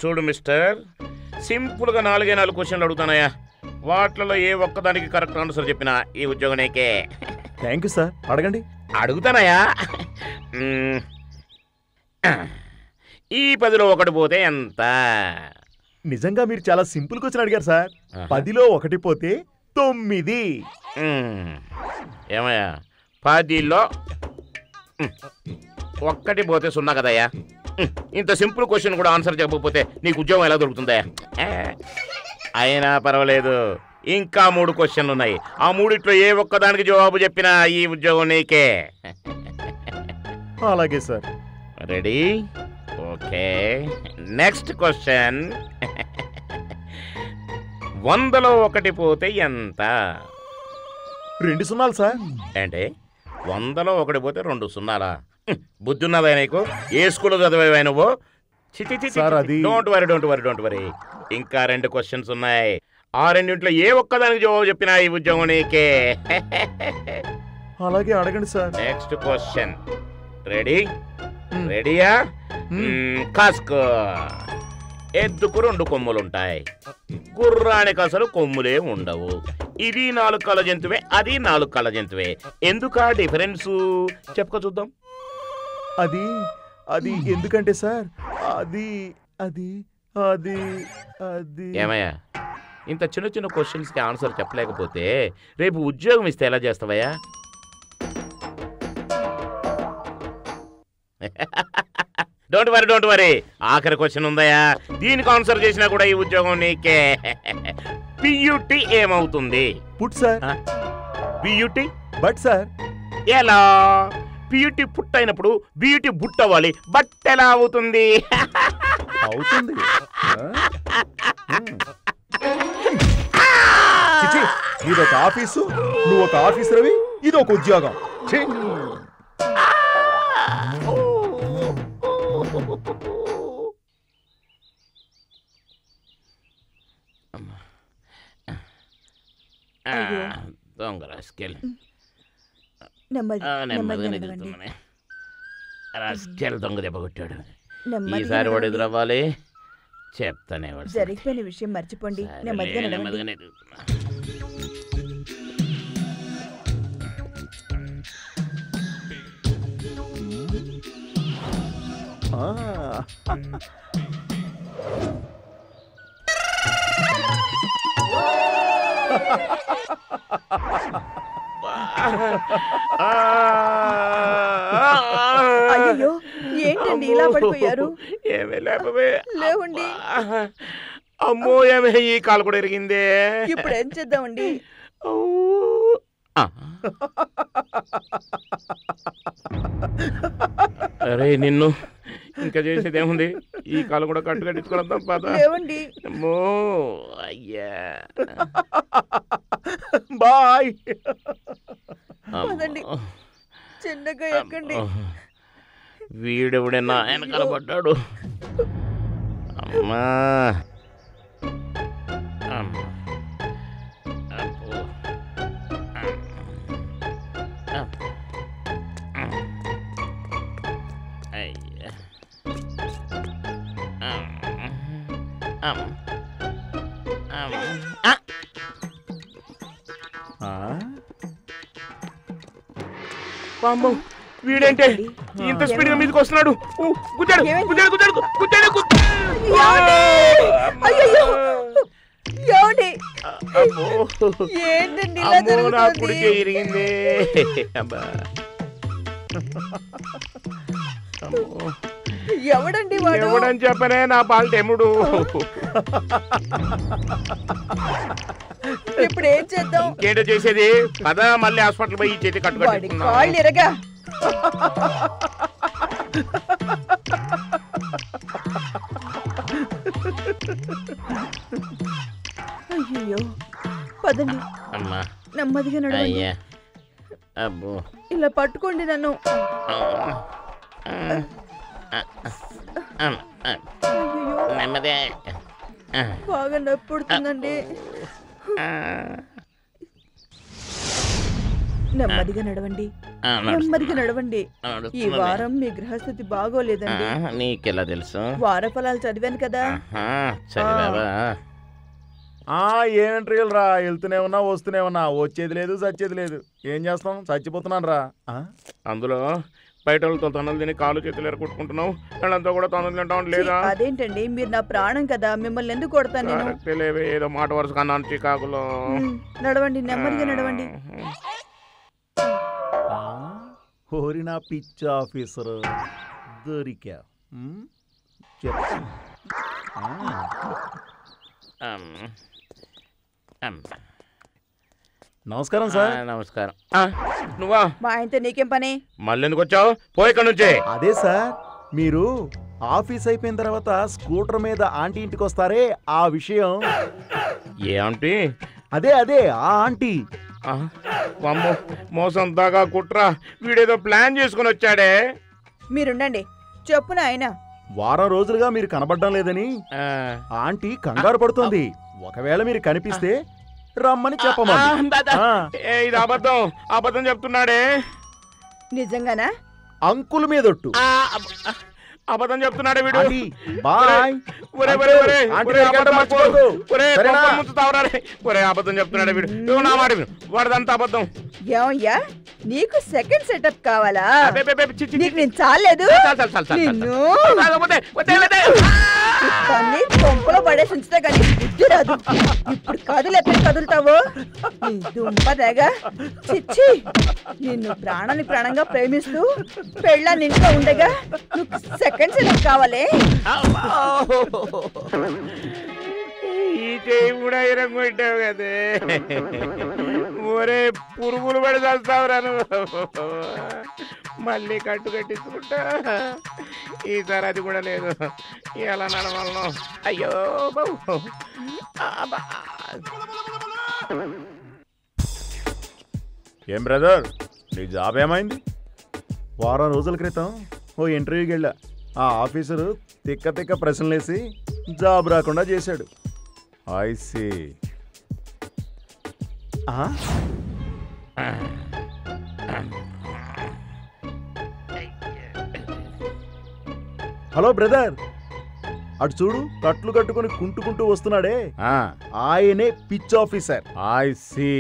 చూడు మిస్టర్, సింపుల్గా 4 క్వశ్చన్లు అడుగుతానయ్యా. వాటిలో ఏ ఒక్కదానికి కరెక్ట్ ఆన్సర్ చెప్పినా ఈ ఉద్యోగం నీకే. Thank you sir. అడగండి. అడుగుతానయ్యా. ఈ 10లో 1 పోతే ఎంత? నిజంగా మీరు చాలా సింపుల్ క్వశ్చన్ అడిగారు సార్. 10లో 1 పోతే 9. ఏమయ్యా, 10లో 1 పోతే 0 కదయ్యా. ఇంత సింపుల్ క్వశ్చన్ కూడా ఆన్సర్ చెప్పకపోతే నీకు ఉద్యోగం ఎలా దొరుకుతుందయ్యా? అయినా పర్వాలేదు, ఇంకా 3 క్వశ్చన్లు ఉన్నాయి. ఆ 3లో ఏ ఒక్కదానికి జవాబు చెప్పినా ఈ ఉద్యోగం నీకే. అలాగే sir. Ready? Okay. Next question. 100లో 1 పోతే ఎంత? 2 సున్నాలు సార్. అంటే 100లో 1 పోతే 2 సున్నాలా? బుద్ధి ఉన్నదా నీకు? ఏ స్కూల్లో చదివావా నువ్వు? Don't worry. ఇంకా 2 క్వశ్చన్స్ ఉన్నాయి. ఆ 2 ఏ ఒక్కదానికి జవాబు చెప్పినా ఈ ఉద్యోగం నీకే. అలాగే అడగండి సార్. Next question. రెడీయా? కాస్కో. ఎద్దుకు 2 కొమ్ములుంటాయి, గుర్రానికి అసలు కొమ్ములే ఉండవు. ఇది 4 కళ్ళ జంతువే, అది 4 కళ్ళ జంతువే. ఎందుకా డిఫరెన్స్ చెప్పుకో చూద్దాం. అది ఎందుకంటే సార్, అది ఏమయ్యా, ఇంత చిన్న క్వశ్చన్స్కి ఆన్సర్ చెప్పలేకపోతే రేపు ఉద్యోగం ఇస్తే ఎలా చేస్తావయ్యా? Don't worry. ఆఖరి క్వశ్చన్ ఉందయ్యా, దీనికి ఆన్సర్ చేసినా కూడా ఈ ఉద్యోగం నీకే. పియుటి ఏమవుతుంది? Put sir. PUT but sir. ఎలా? పియుటి పుట్టైనప్పుడు బియుటి బుట్ అవ్వాలి, బట్ ఎలా అవుతుంది? అవుతుంది. ఇదొక ఆఫీసు, నువ్వు ఒక ఆఫీసర్వి, ఇది ఒక ఉద్యోగం. దొంగ దెబ్బ కొట్టాడు. ఈసారి వాడు ఎదురవ్వాలి, చెప్తానే. జరిగిపోయిన విషయం మర్చిపోండి. నెమ్మదిగానే అయ్యో, ఏంటండి ఇలా పడిపోయారు? ఏమే లేపవే. లేవండి. అమ్మో, ఏమే ఈ కాలు కూడా ఎరిగిందే. ఇప్పుడు ఏం చేద్దామండి? అరే నిన్ను ఇంకా చేసేది ఏముంది? ఈ కాలు కూడా కట్టు కట్టించుకోవడం పద. లేవండి. అమ్మో అయ్యా. బాయ్. చిన్నగా ఎక్కండి. వీడెవడైనా వెనకాల పడ్డాడు. అమ్మా అమ్మో, వీడేంటే ఇంత స్పీడ్ గా మీదకి వస్తున్నాడు? గుద్దాడు. నా కుడికే ఇరిగింది. ఎవడండి వాడు? ఎవడని చెప్పనే, నా పాలటెముడు. ఇప్పుడు ఏం చేద్దాం? ఏంటో చేసేది, పద మళ్ళీ హాస్పిటల్ పోయి చేతి కట్టుకట్టుకున్నా. అయ్యో, పదండి. అమ్మా నెమ్మదిగా నడవండి. అబ్బో, ఇలా పట్టుకోండి నన్ను. నెమ్మదే. బాగా నొప్పి పుడుతుందండి. నెమ్మదిగా నడవండి. నెమ్మదిగా నడవండి. ఈ వారం మీ గ్రహస్థితి బాగోలేదండి. నీకెలా తెలుసు? వార ఫలాలు చదివాను కదా. చదివావా? ఏంట్రీలు రా, వెళ్తూనే ఉన్నా వస్తూనే ఉన్నా, వచ్చేది లేదు చచ్చేది లేదు. ఏం చేస్తాం, చచ్చిపోతున్నాను రా. అందులో బయట వాళ్ళతో తొందరలు తిని కాలు చేతులు ఎరగొట్టుకుంటున్నావు, వాళ్ళంతా కూడా తొందరలు తింటాం లేదా? అదేంటండి, మీరు నా ప్రాణం కదా, మిమ్మల్ని ఎందుకు కొడతాను నేను? తెలియవే, ఏదో మాట వరుస కన్నాను చికాకులో. నడవండి, నెమ్మదిగా నడవండి. ఓరి నా పిచ్చి ఆఫీసరు, దొరికా. చెప్తా. నమస్కారం సార్. నమస్కారం. నువ్వా? మా ఆయనతో నీకేం పని? మళ్ళీ ఎందుకు వచ్చావు? పోయి ఇక్కడ నుంచే. అదే సార్, మీరు ఆఫీస్ అయిపోయిన తర్వాత స్కూటర్ మీద ఆంటీ ఇంటికి వస్తారే, ఆ విషయం. ఏ ఆంటీ? అదే అదే ఆ ఆంటీ. అమ్మో, మోసం దాకా కుట్రా, వీడేదో ప్లాన్ చేసుకుని వచ్చాడే. మీరుండండి, చెప్పున ఆయన. వారం రోజులుగా మీరు కనబడడం లేదని ఆంటీ కంగారు పడుతోంది. ఒకవేళ మీరు కనిపిస్తే రమ్మని చెప్పమని. ఇది అబద్ధం, అబద్ధం చెప్తున్నాడే. నిజంగానా? అంకుల్ మీదొట్టు. అబద్ధం చెప్తున్నాడే వీడు. బాయ్. అబద్ధం చెప్తున్నాడే వీడు. నువ్వు నా మాట విను, వాడిదంతా అబద్ధం. ఏమయ్యా, నీకు సెకండ్ సెటప్ కావాలా? నీకు నేను చాలేదు. కొంపలో పడేసి ఉంచితే కానీ బుద్ధి రాదు. ఇప్పుడు కదులు ఎక్కడ కదులుతావు? దుంపదేగా చిచ్చి, నిన్ను ప్రాణాన్ని ప్రాణంగా ప్రేమిస్తూ పెళ్ళాన్ని ఇంట్లో ఉండగా సెకండ్ సెటప్ కావాలి. ఈ చేయి కూడా ఇరగొట్టావు కదే. ఒరే పురుగులు పడి చేస్తావురా నువ్వు. మళ్ళీ కట్టు కట్టించుకుంటా. ఈసారి అది కూడా లేదు. ఎలా నడవాలను? అయ్యో ఏం బ్రదర్, నీ జాబ్ ఏమైంది? వారం రోజుల క్రితం ఓ ఇంటర్వ్యూకి వెళ్ళా. ఆ ఆఫీసరు తిక్క తిక్క ప్రశ్నలేసి జాబ్ రాకుండా చేశాడు. I see. హలో బ్రదర్, అటు చూడు, కట్లు కట్టుకుని కుంటుకుంటూ వస్తున్నాడే, ఆయనే పిచ్ ఆఫీసర్. I see.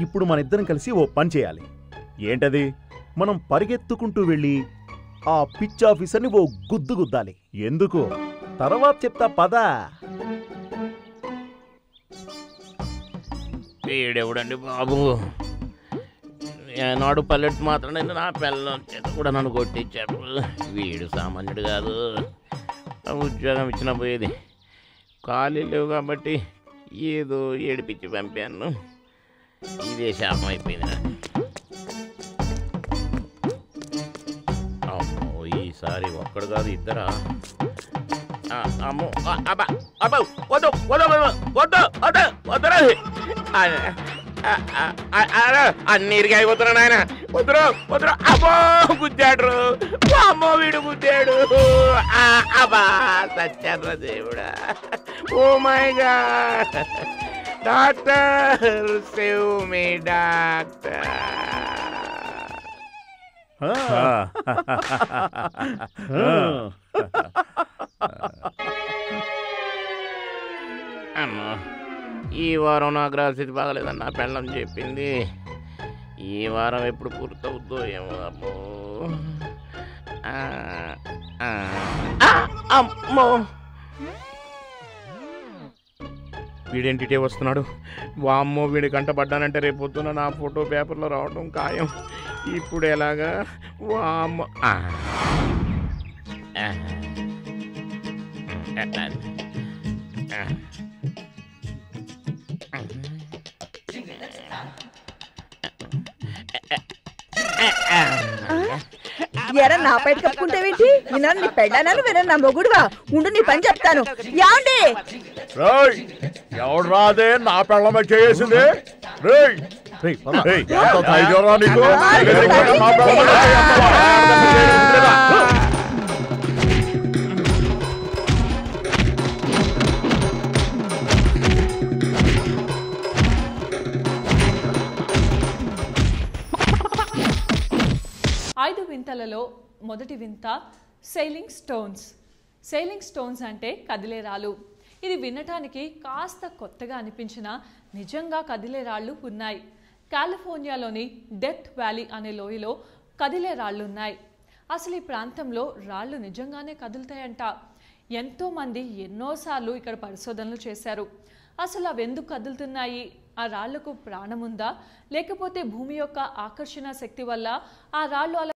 ఇప్పుడు మన ఇద్దరం కలిసి ఓ పని చేయాలి. ఏంటది? మనం పరిగెత్తుకుంటూ వెళ్ళి ఆ పిచ్ ఆఫీసర్ని ఓ గుద్దు గుద్దాలి. ఎందుకు తర్వాత చెప్తా, పదా. వీడెవడండి బాబు? ఏనాడు పల్లెట్టు మాత్రం నా పిల్లల చేత కూడా నన్ను కొట్టించాడు. వీడు సామాన్యుడు కాదు. ఉద్యోగం ఇచ్చిన పోయేది, ఖాళీ లేవు కాబట్టి ఏదో ఏడిపించి పంపాను. ఇదే శాపం అయిపోయింది. అమ్మో, ఈసారి ఒక్కడు కాదు ఇద్దరా? అమ్మో, అబ్బా అబ్బా, వద్దు వద్దు వద్దు వద్దు వద్దురా. అన్ని ఇరిగి అయిపోతున్నా నాయన. వద్దురు వద్దురు. అబ్బో గుద్దాడు. అమ్మో వీడు గుద్దాడు. అబ్బా సత్యారా దేవుడా. Oh my god. Doctor save me doctor. అమ్మో, ఈ వారం నా గ్రహస్థితి బాగలేదని నా పెళ్ళం చెప్పింది. ఈ వారం ఎప్పుడు పూర్తవుద్దో ఏమో. అమ్మో అమ్మో, వీడేంటిటే వస్తున్నాడు. వామ్మో, వీడి కంట పడ్డానంటే రేపు పొద్దున నా ఫోటో పేపర్లో రావడం ఖాయం. ఇప్పుడు ఎలాగా? వామ్మో. ఎరా నా పైట కప్పుకుంటావేంటి? నిన్న నీ పెళ్ళాను వేరే నా మొగుడువా? ఉండు నీ పని చెప్తాను. యాండి ఎవడు రాదే నా పెళ్ళమే చేసింది? మొదటి వింత సెయిలింగ్ స్టోన్స్. సెయిలింగ్ స్టోన్స్ అంటే కదిలే రాళ్ళు. ఇది వినటానికి కాస్త కొత్తగా అనిపించినా నిజంగా కదిలే రాళ్ళు ఉన్నాయి. కాలిఫోర్నియాలోని డెత్ వ్యాలీ అనే లోయలో కదిలే రాళ్ళు ఉన్నాయి. అసలు ఈ ప్రాంతంలో రాళ్ళు నిజంగానే కదులుతాయంట. ఎంతోమంది ఎన్నోసార్లు ఇక్కడ పరిశోధనలు చేశారు. అసలు అవి ఎందుకు కదులుతున్నాయి? ఆ రాళ్లకు ప్రాణం ఉందా, లేకపోతే భూమి యొక్క ఆకర్షణ శక్తి వల్ల ఆ రాళ్ళు అలా